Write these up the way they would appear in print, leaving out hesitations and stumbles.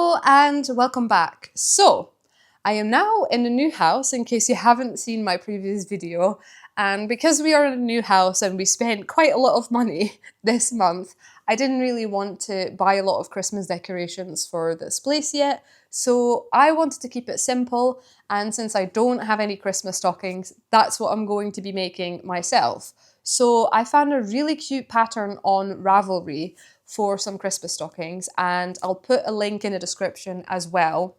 Hello and welcome back. So, I am now in a new house in case you haven't seen my previous video, and because we are in a new house and we spent quite a lot of money this month, I didn't really want to buy a lot of Christmas decorations for this place yet, so I wanted to keep it simple, and since I don't have any Christmas stockings, that's what I'm going to be making myself. So I found a really cute pattern on Ravelry for some Christmas stockings, and I'll put a link in the description as well.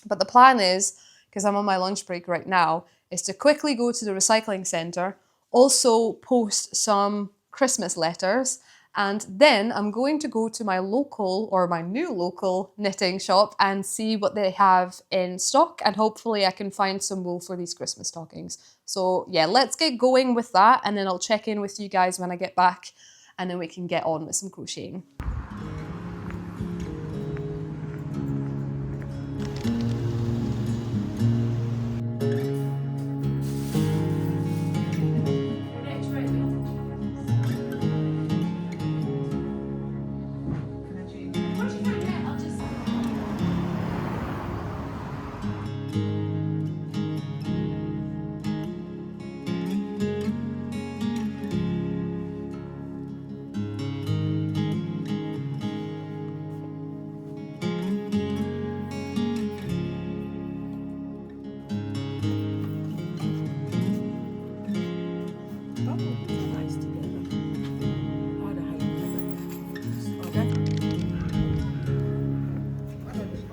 But the plan is, because I'm on my lunch break right now, is to quickly go to the recycling centre, also post some Christmas letters, and then I'm going to go to my local, or my new local, knitting shop and see what they have in stock, and hopefully I can find some wool for these Christmas stockings. So yeah, let's get going with that, and then I'll check in with you guys when I get back, and then we can get on with some crocheting.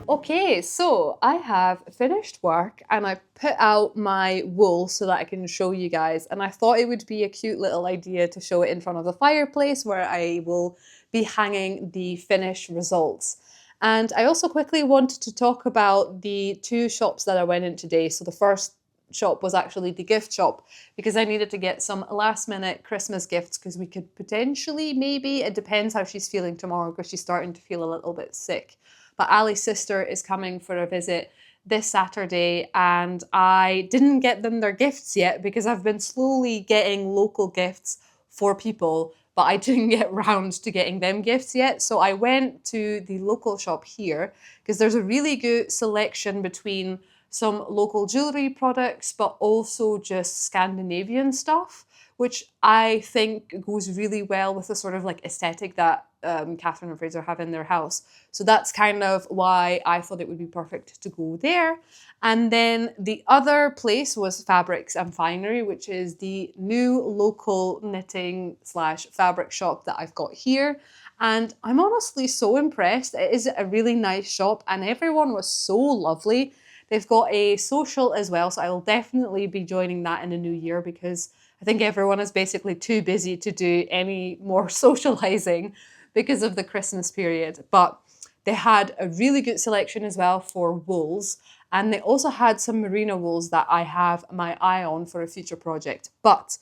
Okay, so I have finished work and I put out my wool so that I can show you guys, and I thought it would be a cute little idea to show it in front of the fireplace where I will be hanging the finished results. And I also quickly wanted to talk about the two shops that I went in today. So the first shop was actually the gift shop, because I needed to get some last minute Christmas gifts, because we could potentially, maybe, it depends how she's feeling tomorrow, because she's starting to feel a little bit sick. But Ali's sister is coming for a visit this Saturday, and I didn't get them their gifts yet because I've been slowly getting local gifts for people, but I didn't get round to getting them gifts yet. So I went to the local shop here because there's a really good selection between some local jewellery products, but also just Scandinavian stuff, which I think goes really well with the sort of like aesthetic that Catherine and Fraser have in their house. So that's kind of why I thought it would be perfect to go there. And then the other place was Fabrics and Finery, which is the new local knitting slash fabric shop that I've got here. And I'm honestly so impressed. It is a really nice shop and everyone was so lovely. They've got a social as well, so I'll definitely be joining that in the new year, because I think everyone is basically too busy to do any more socializing because of the Christmas period. But they had a really good selection as well for wools, and they also had some merino wools that I have my eye on for a future project. But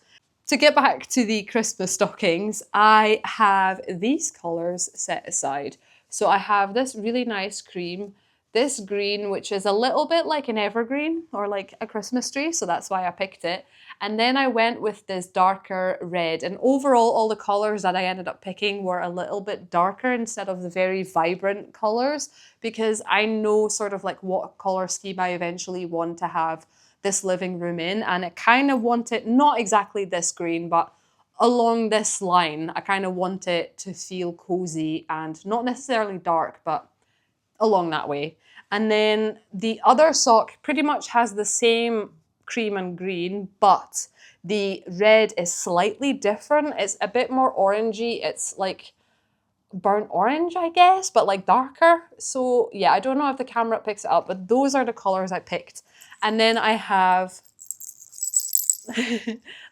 to get back to the Christmas stockings, I have these colours set aside. So I have this really nice cream, this green, which is a little bit like an evergreen or like a Christmas tree, so that's why I picked it. And then I went with this darker red, and overall all the colours that I ended up picking were a little bit darker instead of the very vibrant colours, because I know sort of like what colour scheme I eventually want to have this living room in, and I kind of want it, not exactly this green, but along this line. I kind of want it to feel cozy and not necessarily dark, but along that way. And then the other sock pretty much has the same cream and green, but the red is slightly different. It's a bit more orangey. It's like burnt orange, I guess, but like darker. So yeah, I don't know if the camera picks it up, but those are the colors I picked. And then I have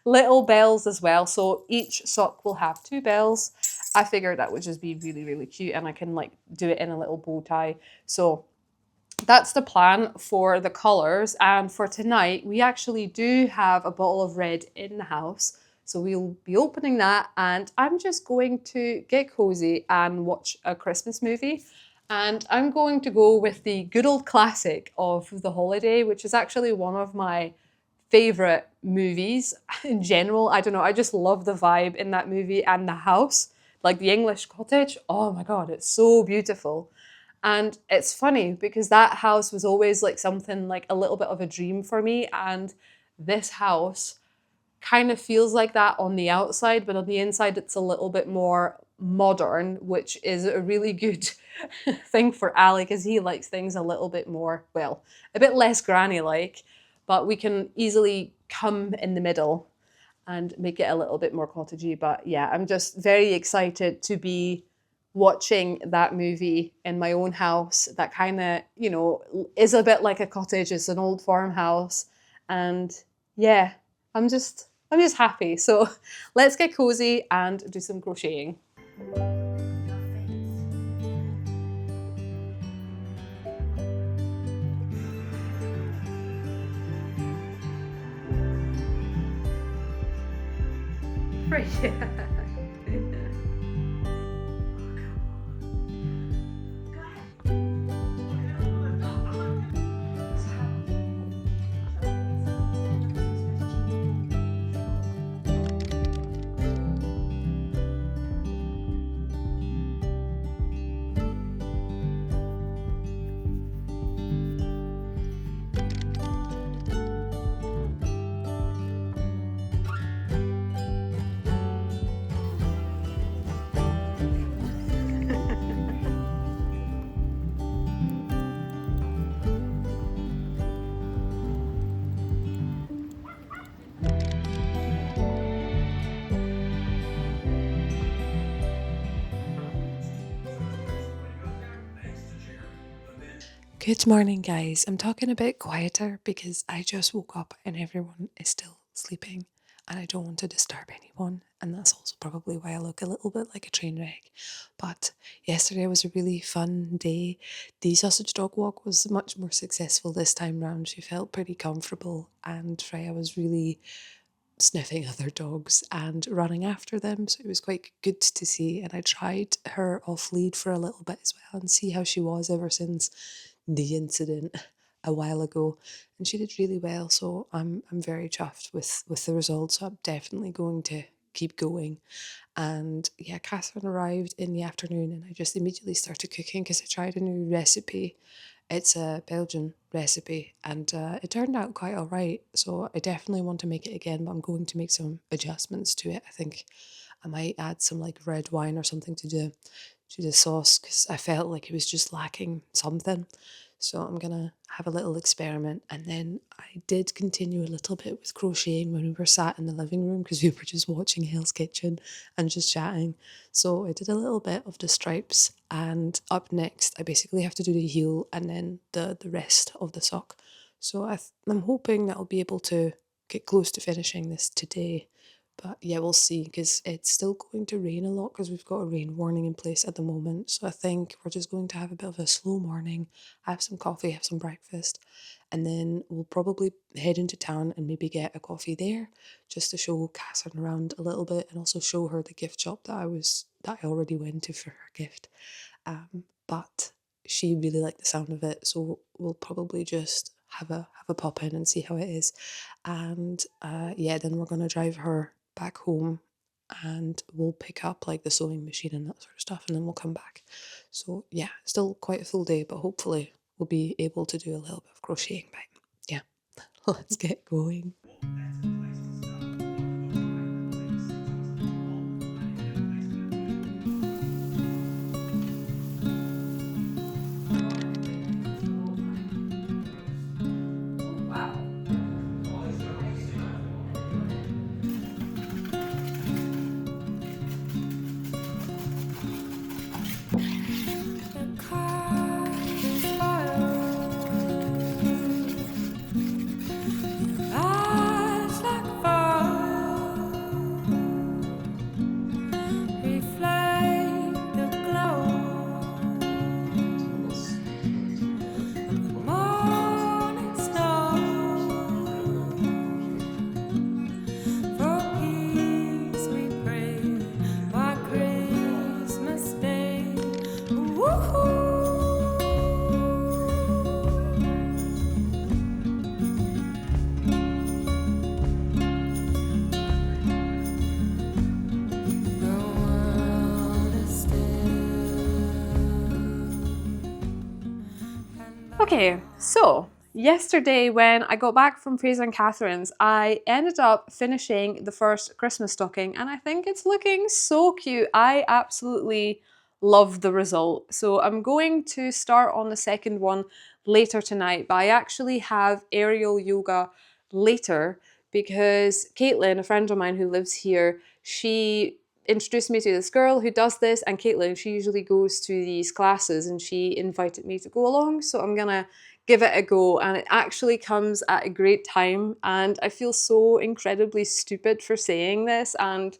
little bells as well. So each sock will have 2 bells. I figured that would just be really, really cute, and I can like do it in a little bow tie. So that's the plan for the colours. And for tonight, we actually do have a bottle of red in the house. So we'll be opening that, and I'm just going to get cozy and watch a Christmas movie. And I'm going to go with the good old classic of The Holiday, which is actually one of my favourite movies in general. I don't know, I just love the vibe in that movie, and the house, like the English cottage. Oh my God, it's so beautiful. And it's funny because that house was always like something like a little bit of a dream for me. And this house kind of feels like that on the outside, but on the inside, it's a little bit more modern, which is a really good thing for Ali because he likes things a little bit more, well, a bit less granny like, but we can easily come in the middle and make it a little bit more cottagey. But yeah, I'm just very excited to be watching that movie in my own house that kind of, you know, is a bit like a cottage. It's an old farmhouse. And yeah, I'm just happy. So let's get cozy and do some crocheting. Right. Good morning, guys. I'm talking a bit quieter because I just woke up and everyone is still sleeping and I don't want to disturb anyone. And that's also probably why I look a little bit like a train wreck. But yesterday was a really fun day. The sausage dog walk was much more successful this time round. She felt pretty comfortable and Freya was really sniffing other dogs and running after them. So it was quite good to see. And I tried her off lead for a little bit as well and see how she was ever since the incident a while ago, and she did really well. So I'm very chuffed with the results. So I'm definitely going to keep going. And yeah, Catherine arrived in the afternoon, and I just immediately started cooking because I tried a new recipe. It's a Belgian recipe, and it turned out quite all right. So I definitely want to make it again, but I'm going to make some adjustments to it. I think I might add some like red wine or something to the sauce because I felt like it was just lacking something. So I'm gonna have a little experiment. And then I did continue a little bit with crocheting when we were sat in the living room because we were just watching Hell's Kitchen and just chatting. So I did a little bit of the stripes, and up next I basically have to do the heel and then the rest of the sock. So I'm hoping that I'll be able to get close to finishing this today. But yeah, we'll see because it's still going to rain a lot because we've got a rain warning in place at the moment. So I think we're just going to have a bit of a slow morning, have some coffee, have some breakfast, and then we'll probably head into town and maybe get a coffee there just to show Catherine around a little bit and also show her the gift shop that I already went to for her gift. But she really liked the sound of it, so we'll probably just have a pop in and see how it is. And yeah, then we're gonna drive her back home and we'll pick up like the sewing machine and that sort of stuff, and then we'll come back. So yeah, still quite a full day, but hopefully we'll be able to do a little bit of crocheting. But yeah, let's get going. Okay, so yesterday when I got back from Fraser and Catherine's, I ended up finishing the first Christmas stocking and I think it's looking so cute. I absolutely love the result. So I'm going to start on the second one later tonight, but I actually have aerial yoga later because Caitlin, a friend of mine who lives here, she introduced me to this girl who does this, and Caitlin, she usually goes to these classes and she invited me to go along, so I'm gonna give it a go. And it actually comes at a great time, and I feel so incredibly stupid for saying this. And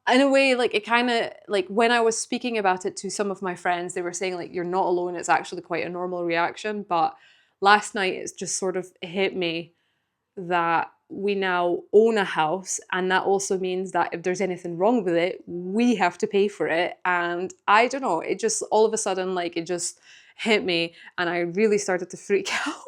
in a way, like, it kind of, like, when I was speaking about it to some of my friends, they were saying like, you're not alone, it's actually quite a normal reaction. But last night it's just sort of hit me that we now own a house, and that also means that if there's anything wrong with it, we have to pay for it. And I don't know, it just all of a sudden, like, it just hit me, and I really started to freak out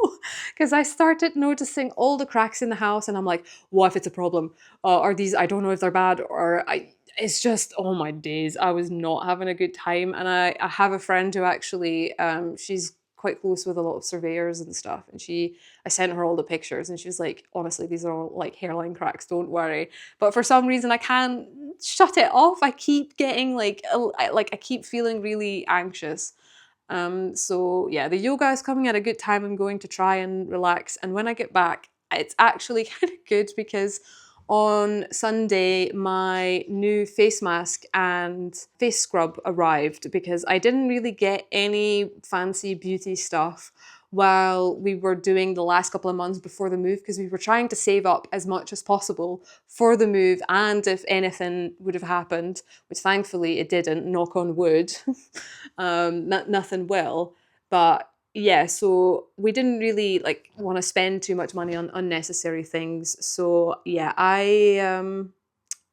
because I started noticing all the cracks in the house, and I'm like, what if it's a problem? Are these, I don't know if they're bad, or I it's just, oh my days, I was not having a good time. And I have a friend who actually she's quite close with a lot of surveyors and stuff, and I sent her all the pictures and she was like, honestly, these are all like hairline cracks, don't worry. But for some reason I can't shut it off. I keep getting like I keep feeling really anxious. So yeah, the yoga is coming at a good time. I'm going to try and relax, and when I get back, it's actually kind of good because on Sunday my new face mask and face scrub arrived because I didn't really get any fancy beauty stuff while we were doing the last couple of months before the move, because we were trying to save up as much as possible for the move, and if anything would have happened, which thankfully it didn't, knock on wood. Nothing will. But yeah, so we didn't really like want to spend too much money on unnecessary things. So yeah, I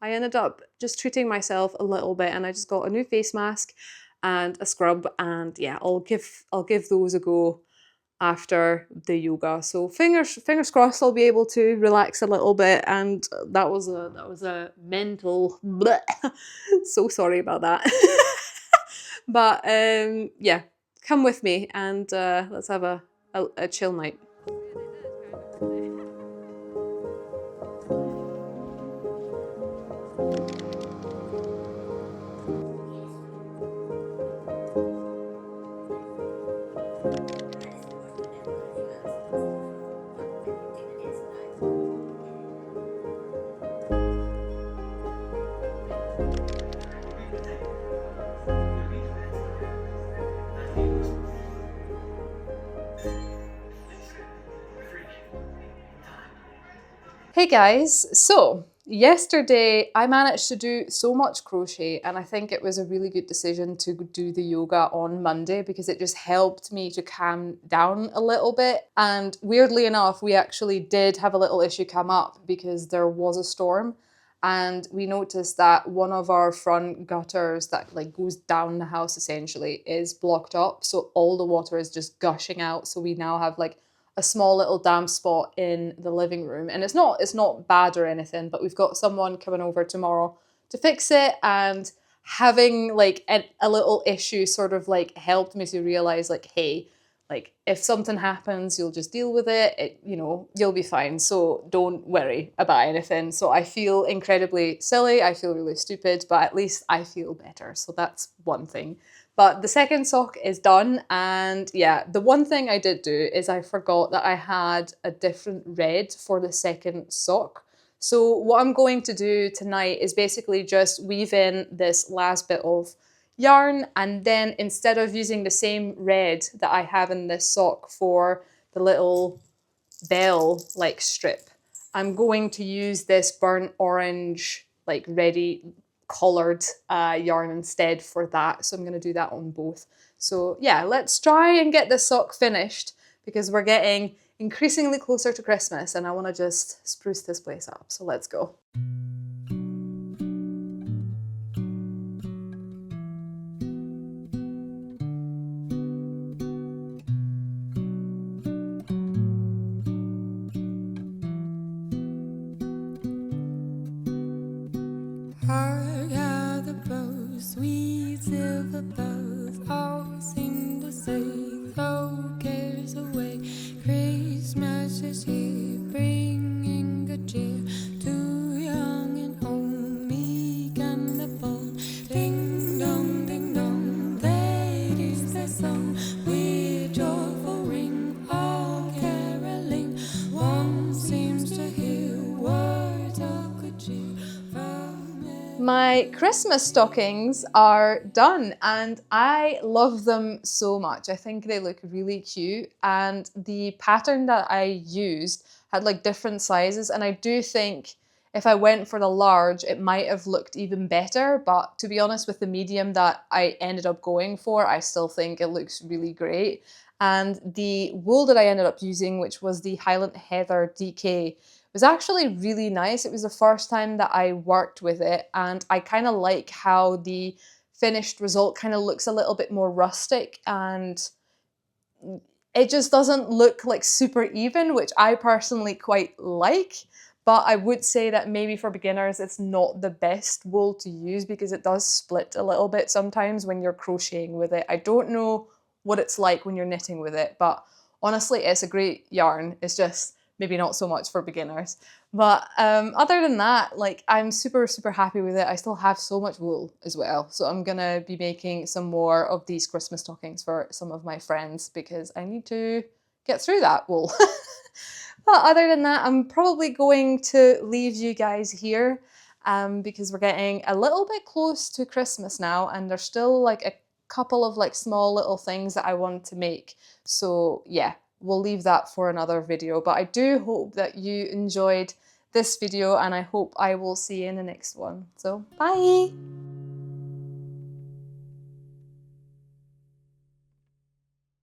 ended up just treating myself a little bit, and I just got a new face mask and a scrub, and yeah, I'll give those a go after the yoga. So fingers crossed I'll be able to relax a little bit. And that was a mental bleh. So sorry about that. But yeah, come with me and let's have a chill night. Hey guys, so yesterday I managed to do so much crochet, and I think it was a really good decision to do the yoga on Monday because it just helped me to calm down a little bit. And weirdly enough, we actually did have a little issue come up because there was a storm, and we noticed that one of our front gutters that like goes down the house essentially is blocked up, so all the water is just gushing out. So we now have like a small little damp spot in the living room, and it's not bad or anything, but we've got someone coming over tomorrow to fix it. And having like a little issue sort of like helped me to realize like, hey, like if something happens, you'll just deal with it. You'll be fine, so don't worry about anything. So I feel incredibly silly, I feel really stupid, but at least I feel better, so that's one thing. But the second sock is done, and yeah, the one thing I did do is I forgot that I had a different red for the second sock. So what I'm going to do tonight is basically just weave in this last bit of yarn, and then instead of using the same red that I have in this sock for the little bell like strip, I'm going to use this burnt orange like ready collared yarn instead for that. So I'm going to do that on both. So yeah, let's try and get this sock finished because we're getting increasingly closer to Christmas and I want to just spruce this place up. So let's go. Hark how the bows, sweet silver bells, all seem to say, throw cares My Christmas stockings are done and I love them so much. I think they look really cute, and the pattern that I used had like different sizes, and I do think if I went for the large it might have looked even better, but to be honest, with the medium that I ended up going for, I still think it looks really great. And the wool that I ended up using, which was the Highland Heather DK, was actually really nice. It was the first time that I worked with it, and I kind of like how the finished result kind of looks a little bit more rustic, and it just doesn't look like super even, which I personally quite like. But I would say that maybe for beginners it's not the best wool to use because it does split a little bit sometimes when you're crocheting with it. I don't know what it's like when you're knitting with it, but honestly it's a great yarn. It's just maybe not so much for beginners. But other than that, like, I'm super, super happy with it. I still have so much wool as well. So I'm gonna be making some more of these Christmas stockings for some of my friends because I need to get through that wool. But other than that, I'm probably going to leave you guys here because we're getting a little bit close to Christmas now, and there's still like a couple of like small little things that I want to make. So yeah, we'll leave that for another video. But I do hope that you enjoyed this video, and I hope I will see you in the next one. So bye!